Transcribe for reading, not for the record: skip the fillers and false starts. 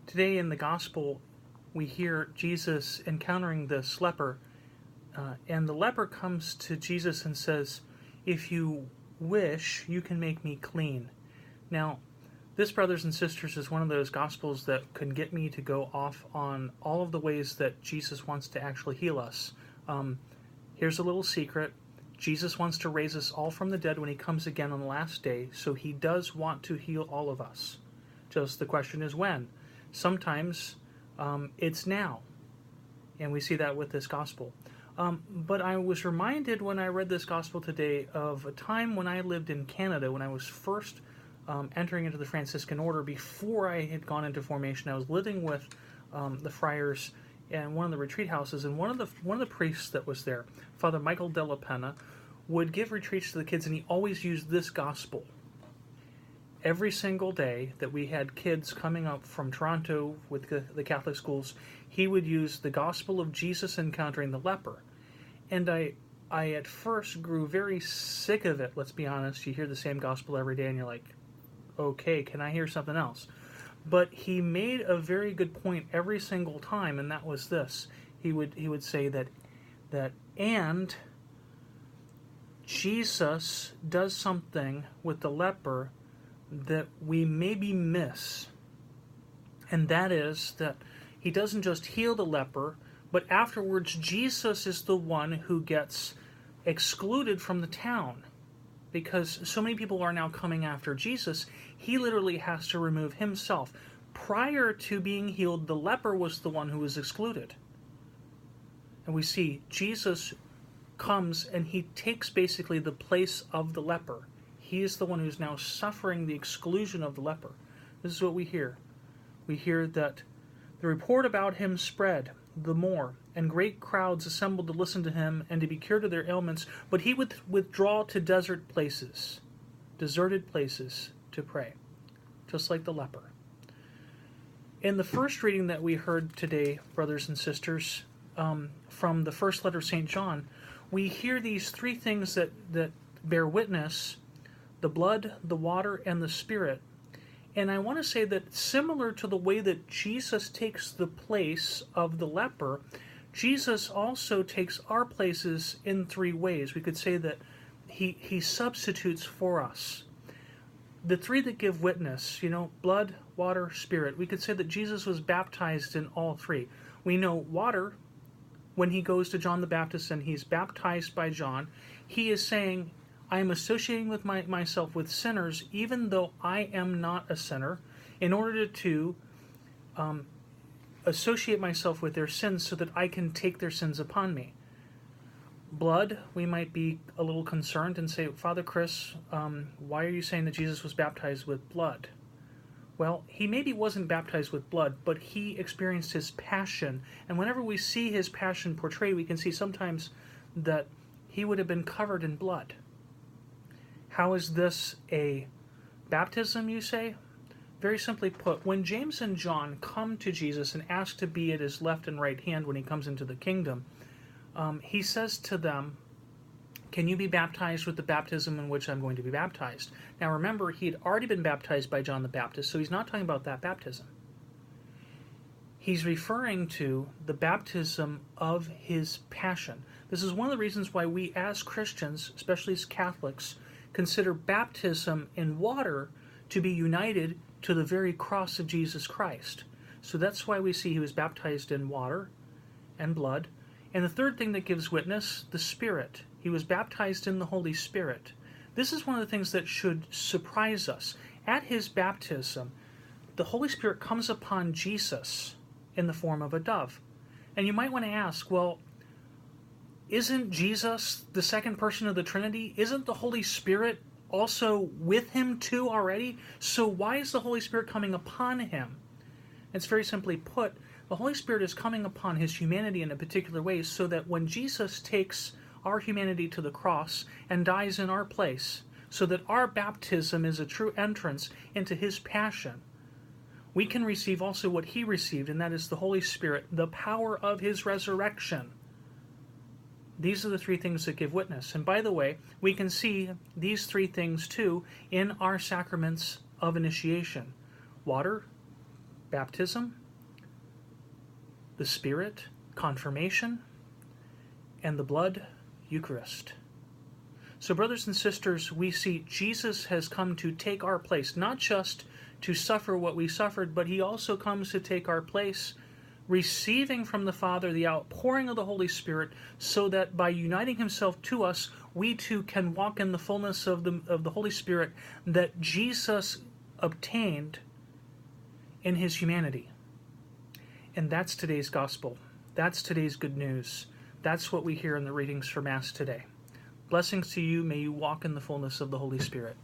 Today in the gospel, we hear Jesus encountering this leper, and the leper comes to Jesus and says, "If you wish, you can make me clean." Now, this, brothers and sisters, is one of those gospels that can get me to go off on all of the ways that Jesus wants to actually heal us. Here's a little secret. Jesus wants to raise us all from the dead when he comes again on the last day, so he does want to heal all of us. Just the question is when. Sometimes it's now, and we see that with this gospel. But I was reminded when I read this gospel today of a time when I lived in Canada, when I was first entering into the Franciscan order. Before I had gone into formation, I was living with the friars in one of the retreat houses, and one of the priests that was there, Father Michael de la Pena, would give retreats to the kids, and he always used this gospel. Every single day that we had kids coming up from Toronto with the Catholic schools, he would use the gospel of Jesus encountering the leper. And I at first grew very sick of it, let's be honest. You hear the same gospel every day and you're like, okay, can I hear something else? But he made a very good point every single time, and that was this. He would say that and Jesus does something with the leper that we maybe miss. And that is that he doesn't just heal the leper, but afterwards Jesus is the one who gets excluded from the town. Because so many people are now coming after Jesus, he literally has to remove himself. Prior to being healed, the leper was the one who was excluded. And we see Jesus comes and he takes basically the place of the leper. He is the one who's now suffering the exclusion of the leper. This is what we hear. We hear that the report about him spread the more, and great crowds assembled to listen to him and to be cured of their ailments, but he would withdraw to deserted places to pray, just like the leper. In the first reading that we heard today, brothers and sisters, from the first letter of St. John, we hear these three things that bear witness: the blood, the water, and the Spirit. And I want to say that similar to the way that Jesus takes the place of the leper, Jesus also takes our places in three ways. We could say that he substitutes for us. The three that give witness, blood, water, Spirit. We could say that Jesus was baptized in all three. We know water, when he goes to John the Baptist and he's baptized by John, he is saying, I am associating with myself with sinners, even though I am not a sinner, in order to associate myself with their sins so that I can take their sins upon me. Blood, we might be a little concerned and say, Father Chris, why are you saying that Jesus was baptized with blood? Well, he maybe wasn't baptized with blood, but he experienced his passion. And whenever we see his passion portrayed, we can see sometimes that he would have been covered in blood. How is this a baptism, you say? Very simply put, when James and John come to Jesus and ask to be at his left and right hand when he comes into the kingdom, he says to them, can you be baptized with the baptism in which I'm going to be baptized? Now remember, he had already been baptized by John the Baptist, so he's not talking about that baptism. He's referring to the baptism of his passion. This is one of the reasons why we as Christians, especially as Catholics, consider baptism in water to be united to the very cross of Jesus Christ. So that's why we see he was baptized in water and blood. And the third thing that gives witness, the Spirit. He was baptized in the Holy Spirit. This is one of the things that should surprise us. At his baptism, the Holy Spirit comes upon Jesus in the form of a dove. And you might want to ask, well, isn't Jesus the second person of the Trinity? Isn't the Holy Spirit also with him too already? So why is the Holy Spirit coming upon him? It's very simply put, the Holy Spirit is coming upon his humanity in a particular way so that when Jesus takes our humanity to the cross and dies in our place, so that our baptism is a true entrance into his passion, we can receive also what he received, and that is the Holy Spirit, the power of his resurrection. These are the three things that give witness. And by the way, we can see these three things too in our sacraments of initiation. Water, baptism, the Spirit, confirmation, and the blood, Eucharist. So, brothers and sisters, we see Jesus has come to take our place, not just to suffer what we suffered, but he also comes to take our place, receiving from the Father the outpouring of the Holy Spirit, so that by uniting himself to us, we too can walk in the fullness of the Holy Spirit that Jesus obtained in his humanity. And that's today's gospel. That's today's good news. That's what we hear in the readings for Mass today. Blessings to you. May you walk in the fullness of the Holy Spirit.